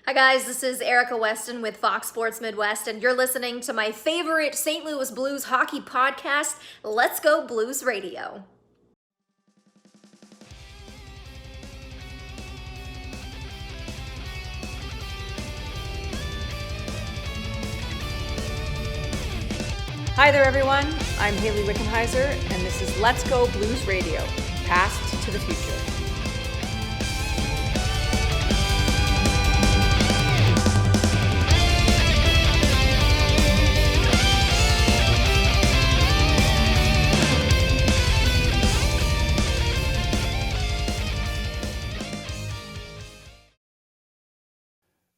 Hi guys, this is Erica Weston with Fox Sports Midwest, and you're listening to my favorite St. Louis Blues hockey podcast, Let's Go Blues Radio. Hi there, everyone. I'm Haley Wickenheiser, and this is Let's Go Blues Radio, Past to the Future.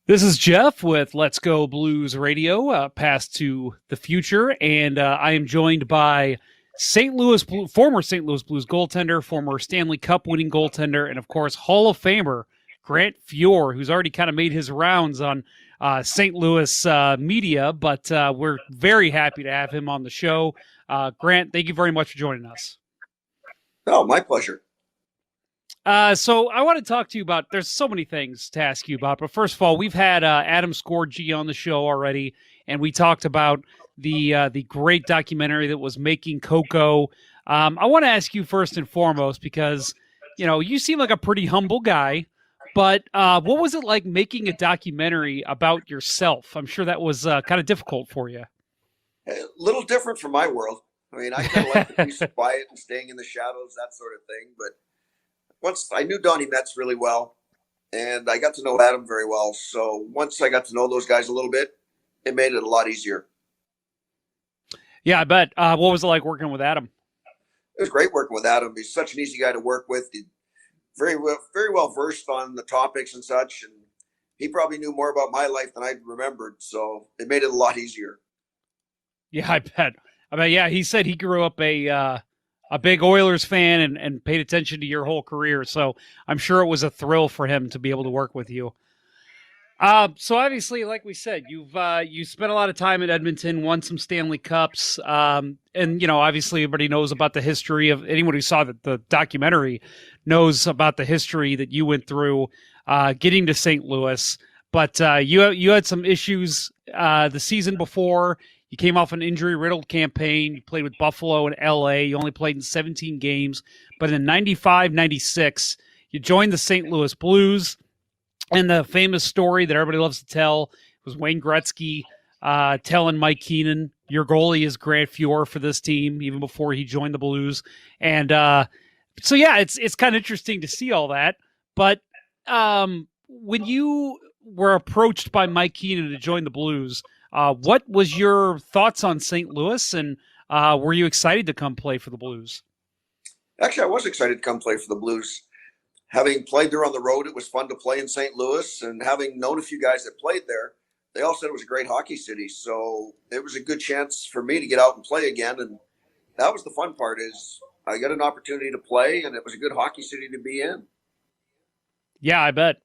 This is Jeff with Let's Go Blues Radio, Past to the Future, and I am joined by former St. Louis Blues goaltender, former Stanley Cup winning goaltender, and of course Hall of Famer Grant Fuhr, who's already kind of made his rounds on St. Louis media, but we're very happy to have him on the show. Grant, thank you very much for joining us. Oh, my pleasure. So I want to talk to you about, there's so many things to ask you about, but first of all, we've had Adam Scorgi on the show already, and we talked about the great documentary that was Making Coco. I want to ask you first and foremost, because, you know, you seem like a pretty humble guy, but what was it like making a documentary about yourself? I'm sure that was kind of difficult for you. A little different from my world. I mean, I kind of like the peace and quiet and staying in the shadows, that sort of thing, but once I knew Donnie Metz really well, and I got to know Adam very well. So once I got to know those guys a little bit, it made it a lot easier. Yeah, I bet. What was it like working with Adam? It was great working with Adam. He's such an easy guy to work with. He's very well versed on the topics and such. And he probably knew more about my life than I remembered. So it made it a lot easier. Yeah, I bet. Yeah, he said he grew up a big Oilers fan and paid attention to your whole career. So I'm sure it was a thrill for him to be able to work with you. So obviously, like we said, you spent a lot of time in Edmonton, won some Stanley Cups. And, you know, obviously everybody knows about the history of anyone who saw the documentary knows about the history that you went through getting to St. Louis. But you had some issues the season before. You came off an injury-riddled campaign. You played with Buffalo and L.A. You only played in 17 games. But in 95-96, you joined the St. Louis Blues. And the famous story that everybody loves to tell was Wayne Gretzky telling Mike Keenan, your goalie is Grant Fuhr for this team, even before he joined the Blues. And so, yeah, it's kind of interesting to see all that. But when you were approached by Mike Keenan to join the Blues, what was your thoughts on St. Louis, and were you excited to come play for the Blues? Actually, I was excited to come play for the Blues. Having played there on the road, it was fun to play in St. Louis, and having known a few guys that played there, they all said it was a great hockey city. So it was a good chance for me to get out and play again, and that was the fun part is I got an opportunity to play, and it was a good hockey city to be in. Yeah, I bet.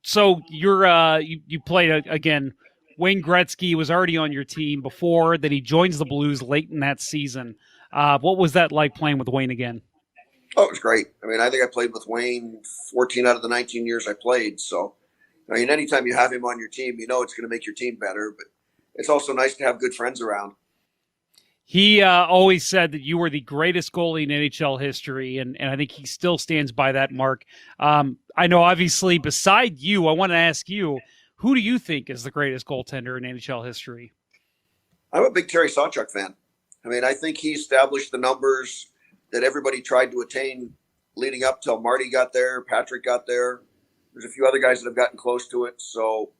So you played again. Wayne Gretzky was already on your team before that. He joins the Blues late in that season. What was that like playing with Wayne again? Oh, it was great. I mean, I think I played with Wayne 14 out of the 19 years I played. So, I mean, anytime you have him on your team, you know it's going to make your team better. But it's also nice to have good friends around. He always said that you were the greatest goalie in NHL history, and I think he still stands by that mark. I know, obviously, beside you, I want to ask you, who do you think is the greatest goaltender in NHL history? I'm a big Terry Sawchuk fan. I mean, I think he established the numbers that everybody tried to attain leading up till Marty got there, Patrick got there. There's a few other guys that have gotten close to it. So,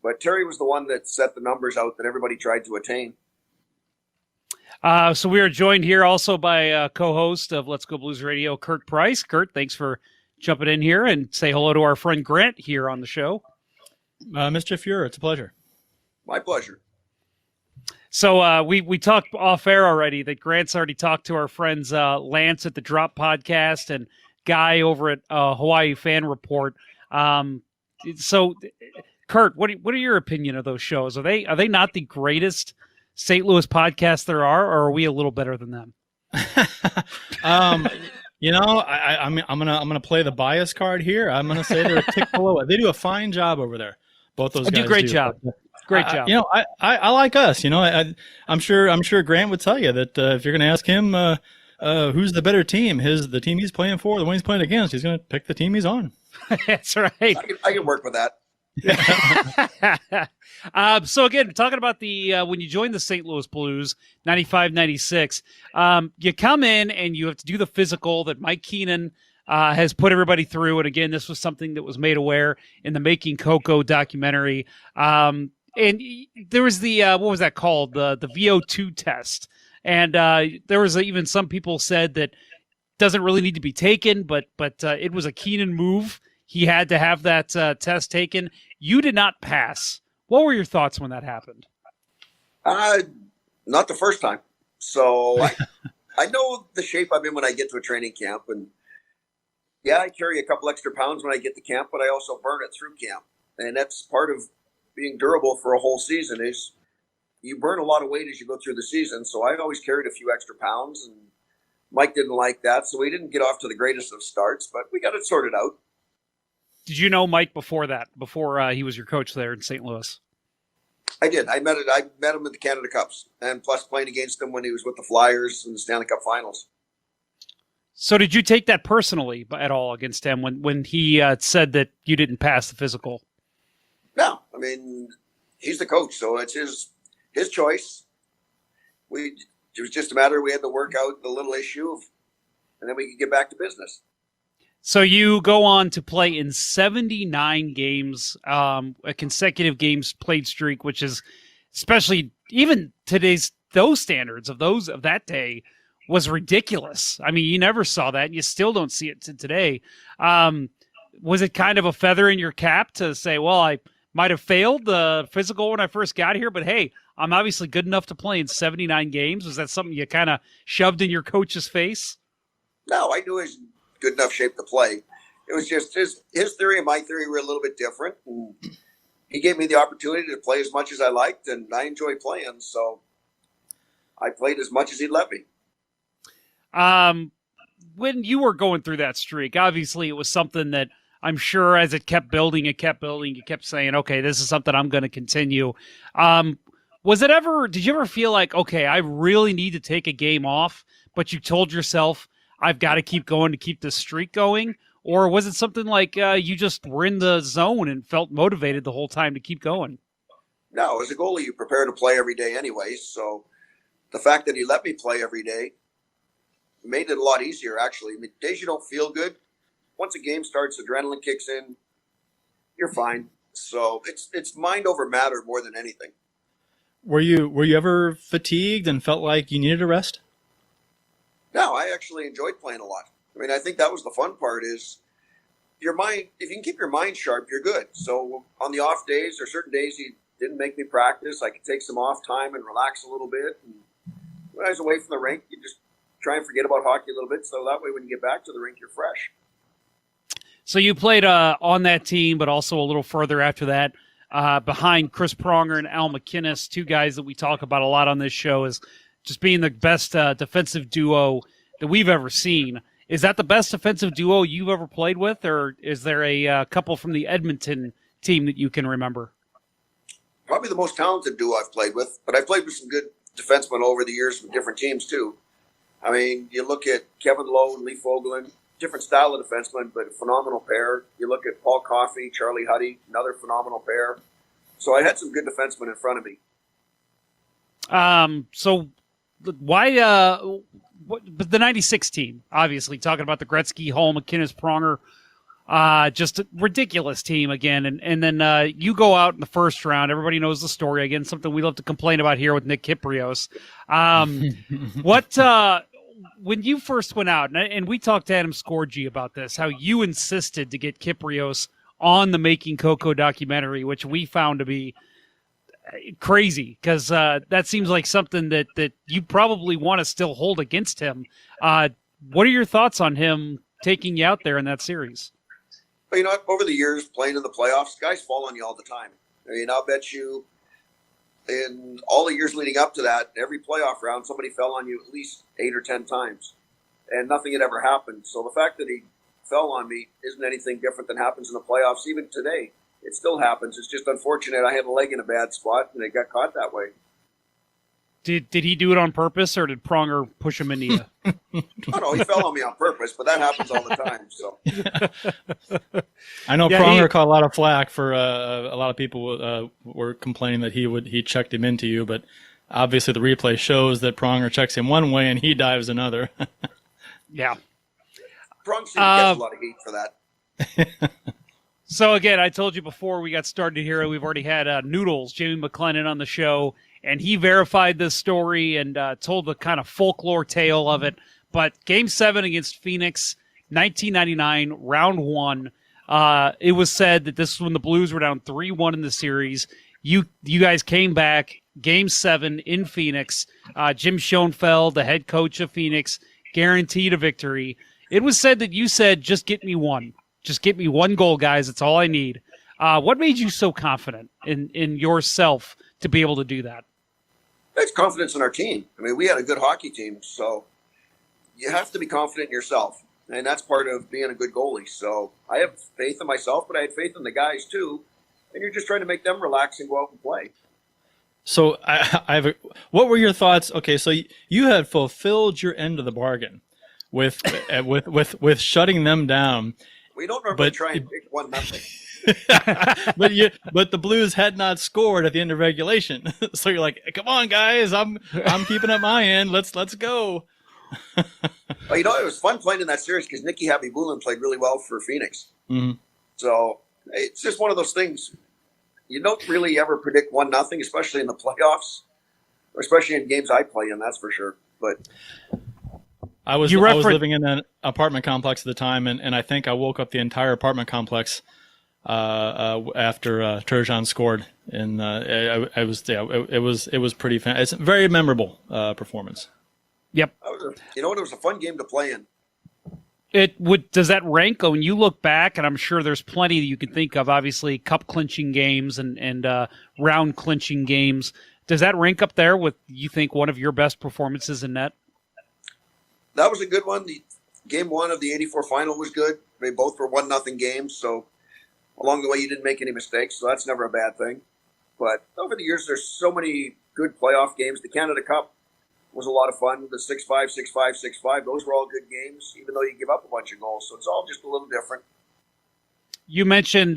but Terry was the one that set the numbers out that everybody tried to attain. So we are joined here also by co-host of Let's Go Blues Radio, Curt Price. Curt, thanks for jumping in here and say hello to our friend Grant here on the show. Mr. Fuhr, it's a pleasure. My pleasure. So we talked off air already that Grant's already talked to our friends Lance at the Drop Podcast and Guy over at Hawaii Fan Report. So, Curt, what are your opinion of those shows? Are they not the greatest St. Louis podcasts there are, or are we a little better than them? You know, I'm gonna play the bias card here. I'm gonna say they're a tick below it. They do a fine job over there. Both those I guys do great job. Great job. I like us. I'm sure Grant would tell you that if you're going to ask him who's the better team, the team he's playing for, the one he's playing against, he's going to pick the team he's on. That's right. I can work with that. So again, talking about the when you joined the St. Louis Blues, 95-96, you come in and you have to do the physical that Mike Keenan has put everybody through. And again, this was something that was made aware in the Making Coco documentary. And there was the what was that called? The Vo2 test. And there was even some people said that doesn't really need to be taken, but it was a Keenan move. He had to have that test taken. You did not pass. What were your thoughts when that happened? Not the first time. So I know the shape I'm in when I get to a training camp. And yeah, I carry a couple extra pounds when I get to camp, but I also burn it through camp. And that's part of being durable for a whole season is you burn a lot of weight as you go through the season. So I always carried a few extra pounds, and Mike didn't like that. So we didn't get off to the greatest of starts, but we got it sorted out. Did you know Mike before that, before he was your coach there in St. Louis? I did. I met him at the Canada Cups, and plus playing against him when he was with the Flyers in the Stanley Cup Finals. So did you take that personally at all against him when he said that you didn't pass the physical? No, I mean, he's the coach, so it's his choice. It was just a matter we had to work out the little issue, and then we could get back to business. So you go on to play in 79 games, a consecutive games played streak, which is especially even those standards of that day was ridiculous. I mean, you never saw that, and you still don't see it today. Was it kind of a feather in your cap to say, well, I might have failed the physical when I first got here, but hey, I'm obviously good enough to play in 79 games. Was that something you kind of shoved in your coach's face? No, I knew he was in good enough shape to play. It was just his theory and my theory were a little bit different. And he gave me the opportunity to play as much as I liked, and I enjoyed playing. So I played as much as he'd let me. When you were going through that streak, obviously it was something that I'm sure as it kept building, you kept saying, okay, this is something I'm going to continue. Did you ever feel like, okay, I really need to take a game off, but you told yourself, I've got to keep going to keep this streak going? Or was it something like you just were in the zone and felt motivated the whole time to keep going? No, as a goalie, you prepare to play every day anyway. So the fact that he let me play every day made it a lot easier, actually. I mean, days you don't feel good, once a game starts, adrenaline kicks in, you're fine. So it's mind over matter more than anything. Were you ever fatigued and felt like you needed a rest? No, I actually enjoyed playing a lot. I mean, I think that was the fun part is your mind. If you can keep your mind sharp, you're good. So on the off days or certain days he didn't make me practice, I could take some off time and relax a little bit. And when I was away from the rink, you just try and forget about hockey a little bit. So that way when you get back to the rink, you're fresh. So you played on that team, but also a little further after that, behind Chris Pronger and Al MacInnis, two guys that we talk about a lot on this show as just being the best defensive duo that we've ever seen. Is that the best defensive duo you've ever played with, or is there a couple from the Edmonton team that you can remember? Probably the most talented duo I've played with, but I've played with some good defensemen over the years from different teams too. I mean, you look at Kevin Lowe and Lee Fogelin, different style of defenseman, but a phenomenal pair. You look at Paul Coffey, Charlie Huddy, another phenomenal pair. So I had some good defensemen in front of me. So why, but the 96 team, obviously, talking about the Gretzky, Hull, MacInnis, Pronger, just a ridiculous team again. And then you go out in the first round. Everybody knows the story. Again, something we love to complain about here with Nick Kypreos. When you first went out, and we talked to Adam Scorgi about this, how you insisted to get Kypreos on the Making Coco documentary, which we found to be crazy, because that seems like something that you probably want to still hold against him. What are your thoughts on him taking you out there in that series? Well, you know, over the years, playing in the playoffs, guys fall on you all the time. I mean, I'll bet you in all the years leading up to that, every playoff round, somebody fell on you at least 8 or 10 times, and nothing had ever happened. So the fact that he fell on me isn't anything different than happens in the playoffs, even today. It still happens. It's just unfortunate. I had a leg in a bad spot, and it got caught that way. Did he do it on purpose, or did Pronger push him into you? No, he fell on me on purpose, but that happens all the time. So I know Pronger caught a lot of flack for a lot of people were complaining that he checked him into you, but obviously the replay shows that Pronger checks him one way and he dives another. Yeah. Pronger gets a lot of heat for that. So again, I told you before we got started here, we've already had Noodles, Jamie McLennan, on the show, and he verified this story and told the kind of folklore tale of it. But Game 7 against Phoenix, 1999, Round 1, it was said that this was when the Blues were down 3-1 in the series. You guys came back, Game 7 in Phoenix. Jim Schoenfeld, the head coach of Phoenix, guaranteed a victory. It was said that you said, just get me one. Just get me one goal, guys. That's all I need. What made you so confident in yourself to be able to do that? It's confidence in our team. I mean, we had a good hockey team, so you have to be confident in yourself, and that's part of being a good goalie. So I have faith in myself, but I had faith in the guys too, and you're just trying to make them relax and go out and play. So what were your thoughts? Okay, so you had fulfilled your end of the bargain with shutting them down. We don't normally try and pick 1-0. but the Blues had not scored at the end of regulation, so you're like, "Come on, guys, I'm keeping up my end. Let's go." Well, it was fun playing in that series because Nicky Habibulin played really well for Phoenix. Mm-hmm. So it's just one of those things. You don't really ever predict 1-0, especially in the playoffs, or especially in games I play in. That's for sure. But I was living in an apartment complex at the time, and I think I woke up the entire apartment complex after Turgeon scored, and it was pretty fun. It's a very memorable performance. Yep. It was a fun game to play in. Does that rank when you look back? And I'm sure there's plenty that you can think of. Obviously, cup clinching games and round clinching games. Does that rank up there with, you think, one of your best performances in net? That was a good one. The game 1 of the '84 final was good. They both were 1-0 games, so along the way you didn't make any mistakes, so that's never a bad thing. But over the years, there's so many good playoff games. The Canada Cup was a lot of fun. The 6-5, 6-5, 6-5, those were all good games, even though you give up a bunch of goals. So it's all just a little different. You mentioned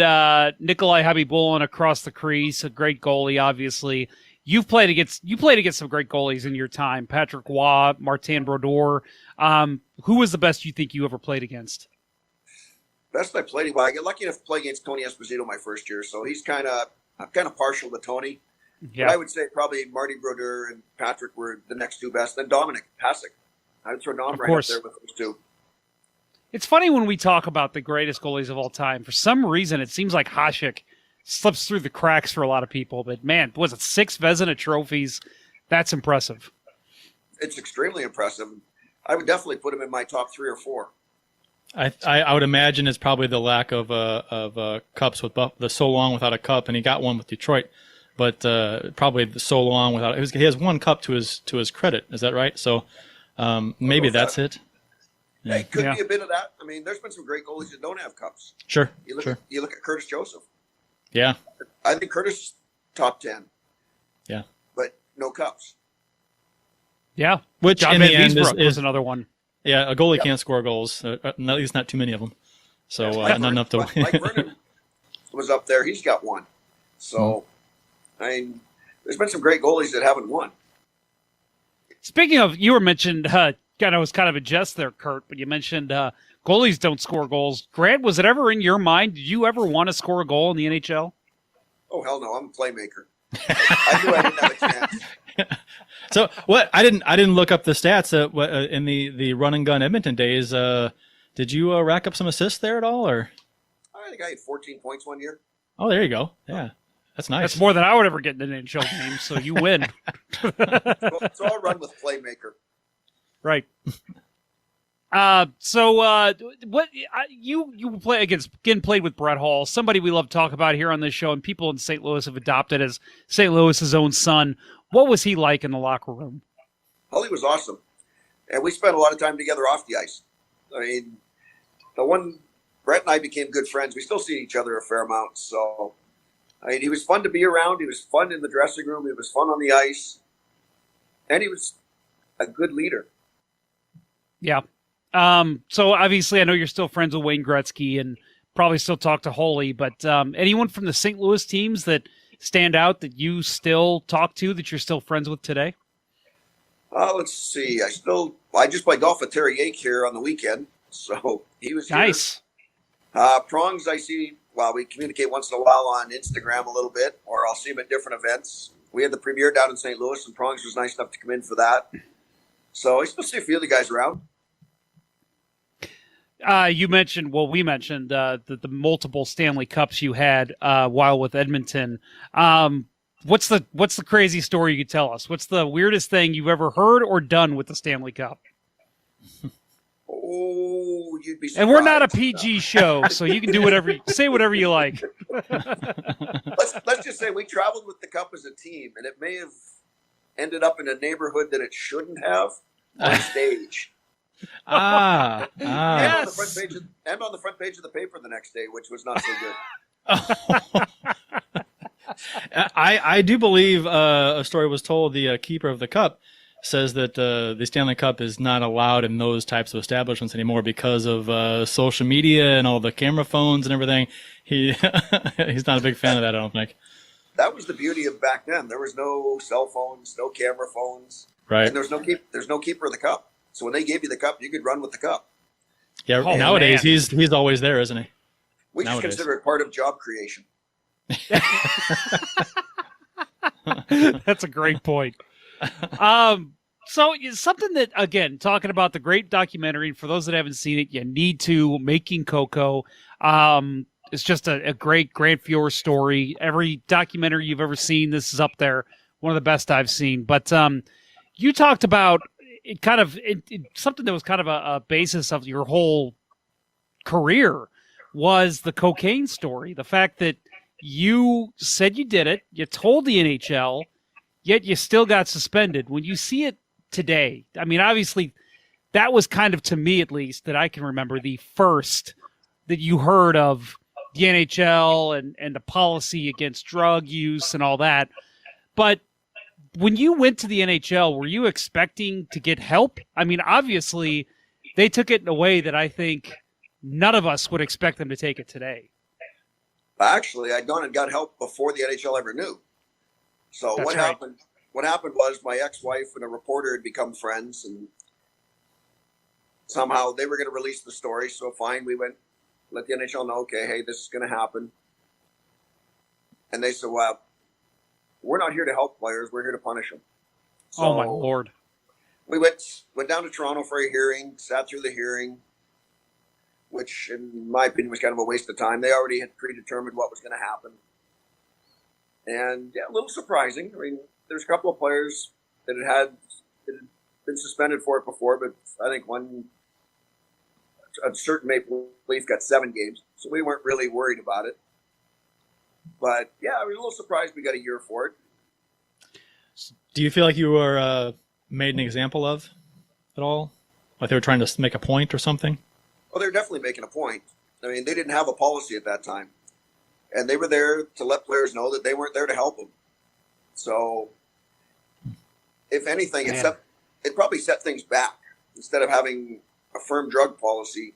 Nikolai Habibulin across the crease, a great goalie, obviously. You played against some great goalies in your time. Patrick Waugh, Martin Brodeur. Who was the best you think you ever played against? Best I played, well, I get lucky enough to play against Tony Esposito my first year, so I'm kind of partial to Tony. Yeah. But I would say probably Marty Brodeur and Patrick were the next two best. Then Dominik Hasek. I would throw Dom right up there with those two. It's funny when we talk about the greatest goalies of all time. For some reason, it seems like Hasek slips through the cracks for a lot of people. But, man, was it 6 Vezina trophies? That's impressive. It's extremely impressive. I would definitely put him in my top 3 or 4. I would imagine it's probably the lack of cups with the so long without a cup, and he got one with Detroit. But probably so long without it. He has 1 cup to his credit. Is that right? So maybe that's it. Yeah. It could be a bit of that. I mean, there's been some great goalies that don't have cups. Sure. You look at Curtis Joseph. Yeah. I think Curtis is top 10. Yeah. But no cups. Yeah. Which John in Van the end Biesbroek was another one. Yeah, a goalie can't score goals. At least not too many of them. So not enough to win. Mike Vernon was up there. He's got 1. So. I mean, there's been some great goalies that haven't won. Speaking of, you were mentioned, it was kind of a jest there, Curt, but you mentioned goalies don't score goals. Grant, was it ever in your mind, did you ever want to score a goal in the NHL? Oh, hell no. I'm a playmaker. I knew I didn't have a chance. So what? I didn't look up the stats in the run and gun Edmonton days. Did you rack up some assists there at all, or? I think I had 14 points one year. Oh, there you go. Yeah. That's nice. That's more than I would ever get in an NHL game, so you win. So I'll run with playmaker. Right. What you played with Brett Hall, somebody we love to talk about here on this show, and people in St. Louis have adopted as St. Louis's own son. What was he like in the locker room? Well, he was awesome, and we spent a lot of time together off the ice. I mean, the one Brett and I became good friends. We still see each other a fair amount. So, I mean, he was fun to be around. He was fun in the dressing room. He was fun on the ice. And he was a good leader. Yeah. So obviously I know you're still friends with Wayne Gretzky and probably still talk to Holy, but anyone from the St. Louis teams that stand out that you still talk to, that you're still friends with today? Let's see. I just play golf with Terry Yake here on the weekend. So he was nice. Here. Prongs, I see. Well, we communicate once in a while on Instagram a little bit, or I'll see him at different events. We had the premiere down in St. Louis, and Prongs was nice enough to come in for that. So I still see a few of the guys around. We mentioned the multiple Stanley Cups you had while with Edmonton. What's the crazy story you could tell us? What's the weirdest thing you've ever heard or done with the Stanley Cup? Oh, you'd be surprised. And we're not a PG show, so you can do say whatever you like. Let's just say we traveled with the cup as a team, and it may have ended up in a neighborhood that it shouldn't have on stage. Yes. And on the front page of the paper the next day, which was not so good. I do believe a story was told. The keeper of the cup says that the Stanley Cup is not allowed in those types of establishments anymore because of social media and all the camera phones and everything. He's not a big fan of that, I don't think. That was the beauty of back then. There was no cell phones, no camera phones, right? And there's no keeper of the cup. So when they gave you the cup, you could run with the cup. Yeah, nowadays he's always there, isn't he? We just consider it part of job creation. That's a great point. So it's something that, again, talking about the great documentary, for those that haven't seen it, you need to, Making Coco. It's just a great Grant Fuhr story. Every documentary you've ever seen, this is up there. One of the best I've seen. But you talked about something that was kind of a basis of your whole career was the cocaine story. The fact that you said you did it, you told the NHL, yet you still got suspended. When you see it today, I mean, obviously that was kind of, to me at least, that I can remember, the first that you heard of the NHL and the policy against drug use and all that. But when you went to the NHL, were you expecting to get help? I mean, obviously, they took it in a way that I think none of us would expect them to take it today. Actually, I'd gone and got help before the NHL ever knew. So what happened was my ex-wife and a reporter had become friends, and somehow they were going to release the story. So fine, we went, let the NHL know, okay, hey, this is going to happen. And they said, well, we're not here to help players. We're here to punish them. So oh, my Lord. We went down to Toronto for a hearing, sat through the hearing, which in my opinion was kind of a waste of time. They already had predetermined what was going to happen. And yeah, a little surprising. I mean, there's a couple of players that had been suspended for it before, but I think a certain Maple Leaf got 7 games. So we weren't really worried about it. But yeah, I was a little surprised we got a year for it. Do you feel like you were made an example of at all? Like they were trying to make a point or something? Well, they're definitely making a point. I mean, they didn't have a policy at that time. And they were there to let players know that they weren't there to help them. So, if anything, it probably set things back. Instead of having a firm drug policy,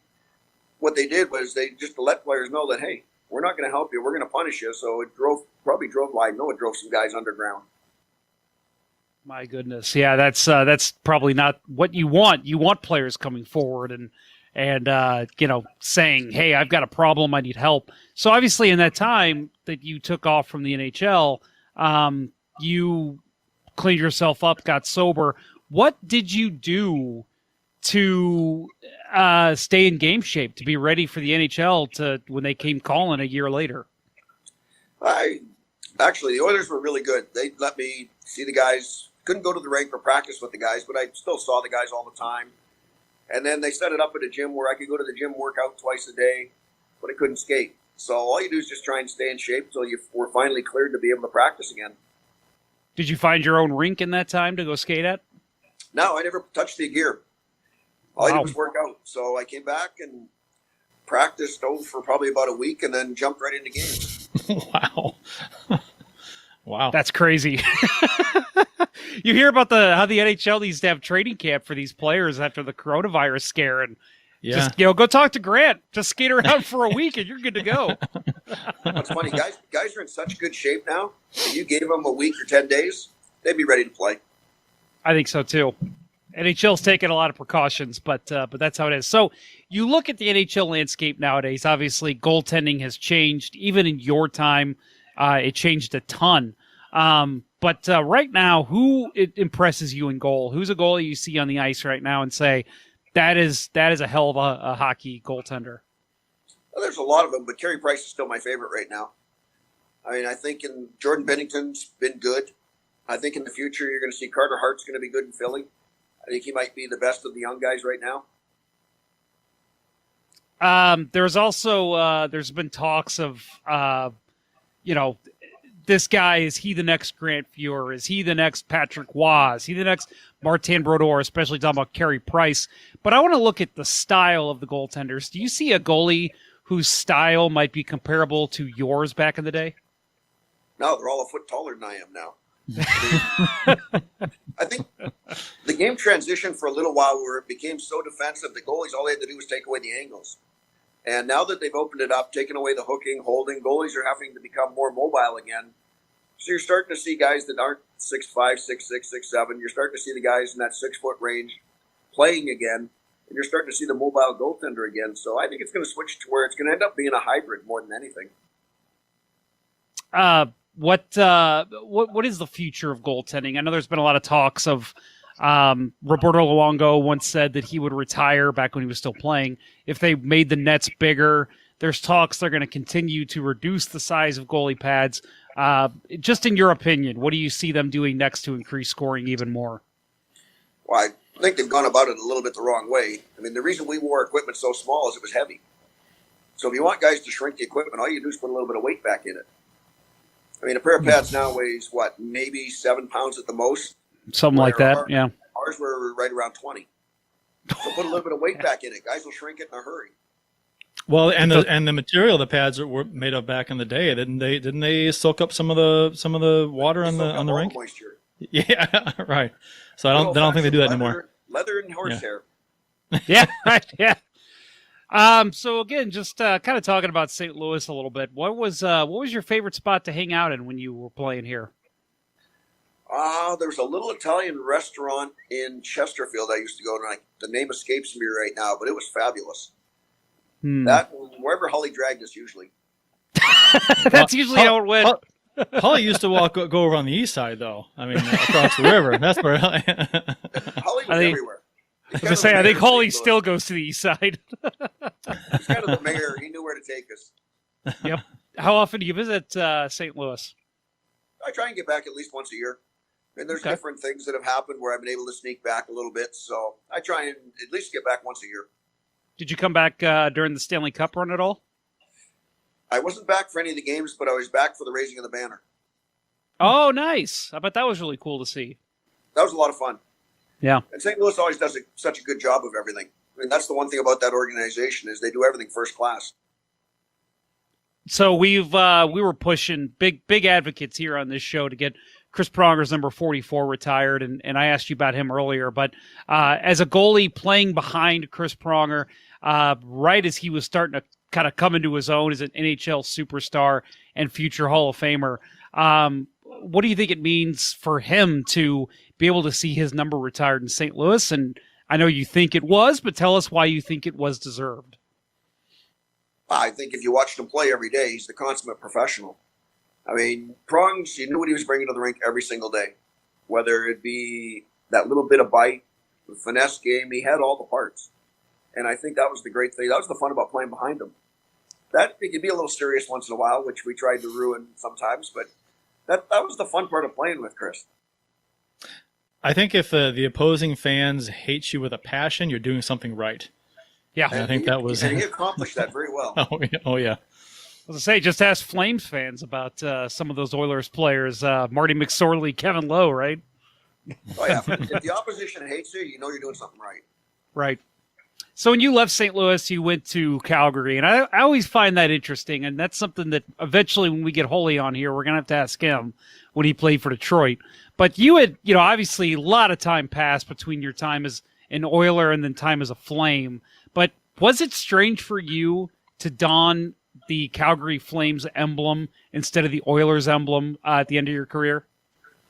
what they did was they just let players know that, hey, we're not going to help you. We're going to punish you. So it drove some guys underground. My goodness. Yeah, that's probably not what you want. You want players coming forward and saying, hey, I've got a problem. I need help. So obviously in that time that you took off from the NHL, you cleaned yourself up, got sober. What did you do to stay in game shape, to be ready for the NHL when they came calling a year later? The Oilers were really good. They let me see the guys. Couldn't go to the rink or practice with the guys, but I still saw the guys all the time. And then they set it up at a gym where I could go to the gym, work out twice a day, but I couldn't skate. So all you do is just try and stay in shape until you were finally cleared to be able to practice again. Did you find your own rink in that time to go skate at? No, I never touched the gear. All I did was work out. So I came back, and practiced for probably about a week and then jumped right into games. Wow. Wow. That's crazy. You hear about how the NHL needs to have training camp for these players after the coronavirus scare, and just go talk to Grant. Just skate around for a week and you're good to go. What's funny, guys are in such good shape now. If you gave them a week or 10 days, they'd be ready to play. I think so too. NHL's taking a lot of precautions, but that's how it is. So you look at the NHL landscape nowadays. Obviously, goaltending has changed. Even in your time, it changed a ton. But right now, who impresses you in goal? Who's a goalie you see on the ice right now and say that is a hell of a hockey goaltender? Well, there's a lot of them, but Carey Price is still my favorite right now. I mean, I think Jordan Binnington's been good. I think in the future you're going to see Carter Hart's going to be good in Philly. I think he might be the best of the young guys right now. There's also there's been talks of this guy, is he the next Grant Fuhr? Is he the next Patrick Waugh? Is he the next Martin Brodeur? Especially talking about Carey Price. But I want to look at the style of the goaltenders. Do you see a goalie whose style might be comparable to yours back in the day? No, they're all a foot taller than I am now. I think the game transitioned for a little while where it became so defensive that goalies, all they had to do was take away the angles. And now that they've opened it up, taken away the hooking, holding, goalies are having to become more mobile again. So you're starting to see guys that aren't 6'5", 6'6", 6'7". You're starting to see the guys in that 6-foot range playing again. And you're starting to see the mobile goaltender again. So I think it's going to switch to where it's going to end up being a hybrid more than anything. What is the future of goaltending? I know there's been a lot of talks of Roberto Luongo once said that he would retire back when he was still playing if they made the nets bigger. There's talks they're going to continue to reduce the size of goalie pads. Just in your opinion, what do you see them doing next to increase scoring even more? Well, I think they've gone about it a little bit the wrong way. I mean, the reason we wore equipment so small is it was heavy. So if you want guys to shrink the equipment, all you do is put a little bit of weight back in it. I mean, a pair of pads now weighs, maybe 7 pounds at the most? Something like that, yeah. Ours were right around 20. So put a little bit of weight back in it. Guys will shrink it in a hurry. Well, and the material the pads were made of back in the day, didn't they soak up some of the water on the rink? Moisture. Yeah, right. So I don't think they do that anymore. Leather and horsehair. Yeah, right. Yeah. So again, just kind of talking about St. Louis a little bit. What was your favorite spot to hang out in when you were playing here? There was a little Italian restaurant in Chesterfield I used to go to. The name escapes me right now, but it was fabulous. That wherever Holly dragged us usually. That's usually how it went. Holly used to go over on the east side, though. I mean, across the river. That's where Holly was everywhere. I was going to say, I think Holly still goes to the east side. He's kind of the mayor. He knew where to take us. Yep. How often do you visit St. Louis? I try and get back at least once a year. And there's different things that have happened where I've been able to sneak back a little bit. So I try and at least get back once a year. Did you come back during the Stanley Cup run at all? I wasn't back for any of the games, but I was back for the raising of the banner. Oh, nice. I bet that was really cool to see. That was a lot of fun. Yeah. And St. Louis always does such a good job of everything. I mean, that's the one thing about that organization is they do everything first class. So we were pushing big advocates here on this show to get Chris Pronger's number 44 retired, and I asked you about him earlier. But as a goalie playing behind Chris Pronger, right as he was starting to kind of come into his own as an NHL superstar and future Hall of Famer, what do you think it means for him to be able to see his number retired in St. Louis? And I know you think it was, but tell us why you think it was deserved. I think if you watched him play every day, he's the consummate professional. I mean, Prongs, you knew what he was bringing to the rink every single day. Whether it be that little bit of bite, the finesse game, he had all the parts. And I think that was the great thing. That was the fun about playing behind him. That he could be a little serious once in a while, which we tried to ruin sometimes, but that was the fun part of playing with Chris. I think if the opposing fans hate you with a passion, you're doing something right. Yeah, and I think that was. And he accomplished that very well. Oh yeah. I was going to say, just ask Flames fans about some of those Oilers players, Marty McSorley, Kevin Lowe, right? Oh yeah. If the opposition hates you, you know you're doing something right. Right. So when you left St. Louis, you went to Calgary, and I always find that interesting, and that's something that eventually when we get Holy on here, we're going to have to ask him when he played for Detroit. But you had, obviously a lot of time passed between your time as an Oiler and then time as a Flame. But was it strange for you to don the Calgary Flames emblem instead of the Oilers emblem at the end of your career?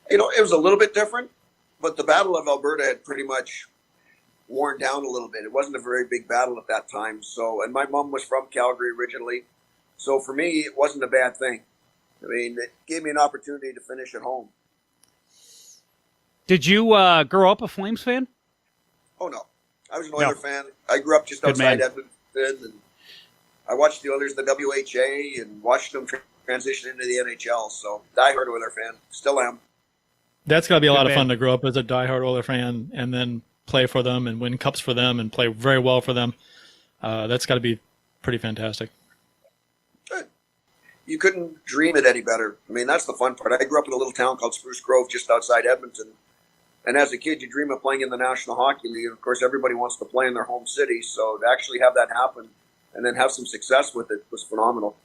It was a little bit different, but the Battle of Alberta had pretty much worn down a little bit. It wasn't a very big battle at that time. So, and my mom was from Calgary originally. So for me, it wasn't a bad thing. I mean, it gave me an opportunity to finish at home. Did you grow up a Flames fan? Oh, no. I was an Oiler fan. I grew up just outside Edmonton, and I watched the Oilers, the WHA, and watched them transition into the NHL. So, diehard Oiler fan. Still am. That's got to be a lot of fun to grow up as a diehard Oiler fan and then play for them and win cups for them and play very well for them. That's got to be pretty fantastic. You couldn't dream it any better. I mean, that's the fun part. I grew up in a little town called Spruce Grove just outside Edmonton. And as a kid, you dream of playing in the National Hockey League. And of course, everybody wants to play in their home city. So to actually have that happen and then have some success with it was phenomenal.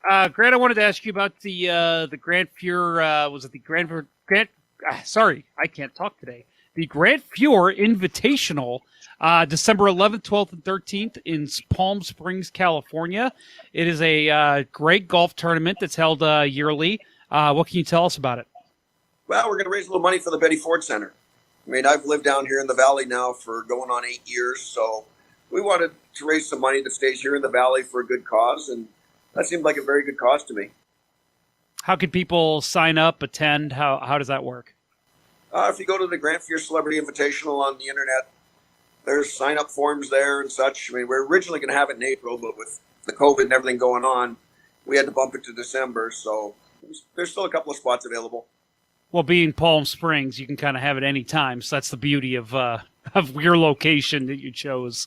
Grant, I wanted to ask you about the Grant Fuhr. Was it the Grant? Sorry, I can't talk today. The Grant Fuhr Invitational, December 11th, 12th, and 13th in Palm Springs, California. It is a great golf tournament that's held yearly. What can you tell us about it? Well, we're going to raise a little money for the Betty Ford Center. I mean, I've lived down here in the Valley now for going on 8 years, so we wanted to raise some money that stays here in the Valley for a good cause, and that seemed like a very good cause to me. How could people sign up, attend? How does that work? If you go to the Grant Fuhr Celebrity Invitational on the internet, there's sign-up forms there and such. I mean, we're originally going to have it in April, but with the COVID and everything going on, we had to bump it to December. So there's still a couple of spots available. Well, being Palm Springs, you can kind of have it any time. So that's the beauty of your location that you chose.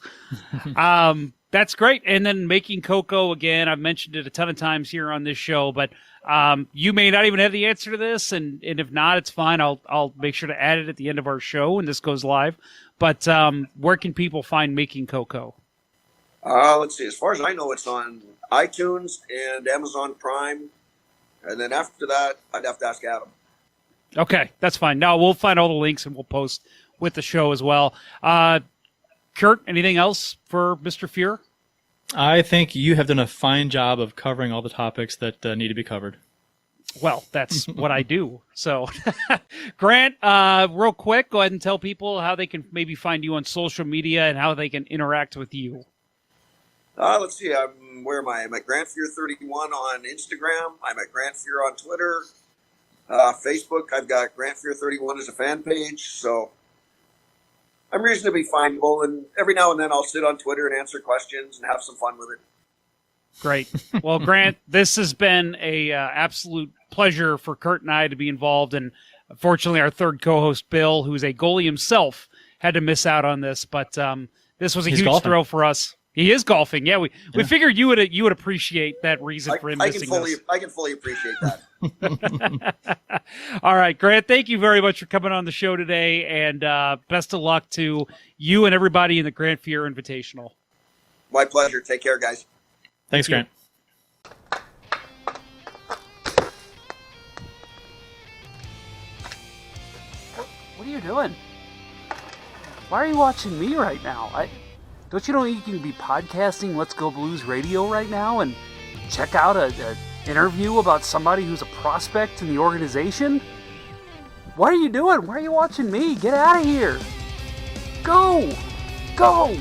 That's great. And then making cocoa, again, I've mentioned it a ton of times here on this show, but you may not even have the answer to this, and if not, it's fine. I'll make sure to add it at the end of our show when this goes live. But where can people find Making Cocoa? Let's see. As far as I know, it's on iTunes and Amazon Prime. And then after that, I'd have to ask Adam. Okay, that's fine. Now we'll find all the links and we'll post with the show as well. Curt, anything else for Mr. Fuhr? I think you have done a fine job of covering all the topics that need to be covered. Well, that's what I do. So, Grant, real quick, go ahead and tell people how they can maybe find you on social media and how they can interact with you. Let's see. Where am I? I'm at Grant Fuhr 31 on Instagram. I'm at Grant Fuhr on Twitter. Facebook, I've got Grant Fuhr 31 as a fan page. So I'm reasonably findable, and every now and then I'll sit on Twitter and answer questions and have some fun with it. Great. Well, Grant, this has been a absolute pleasure for Curt and I to be involved, and unfortunately our third co-host, Bill, who's a goalie himself, had to miss out on this, but this was a huge thrill for us. He is golfing. Yeah, we figured you would appreciate that reason for him missing this. I can fully appreciate that. All right, Grant, thank you very much for coming on the show today, and best of luck to you and everybody in the Grant Fuhr Invitational. My pleasure. Take care, guys. Thanks, Grant. What are you doing? Why are you watching me right now? Don't you know you can be podcasting Let's Go Blues Radio right now and check out an interview about somebody who's a prospect in the organization? What are you doing? Why are you watching me? Get out of here. Go! Go!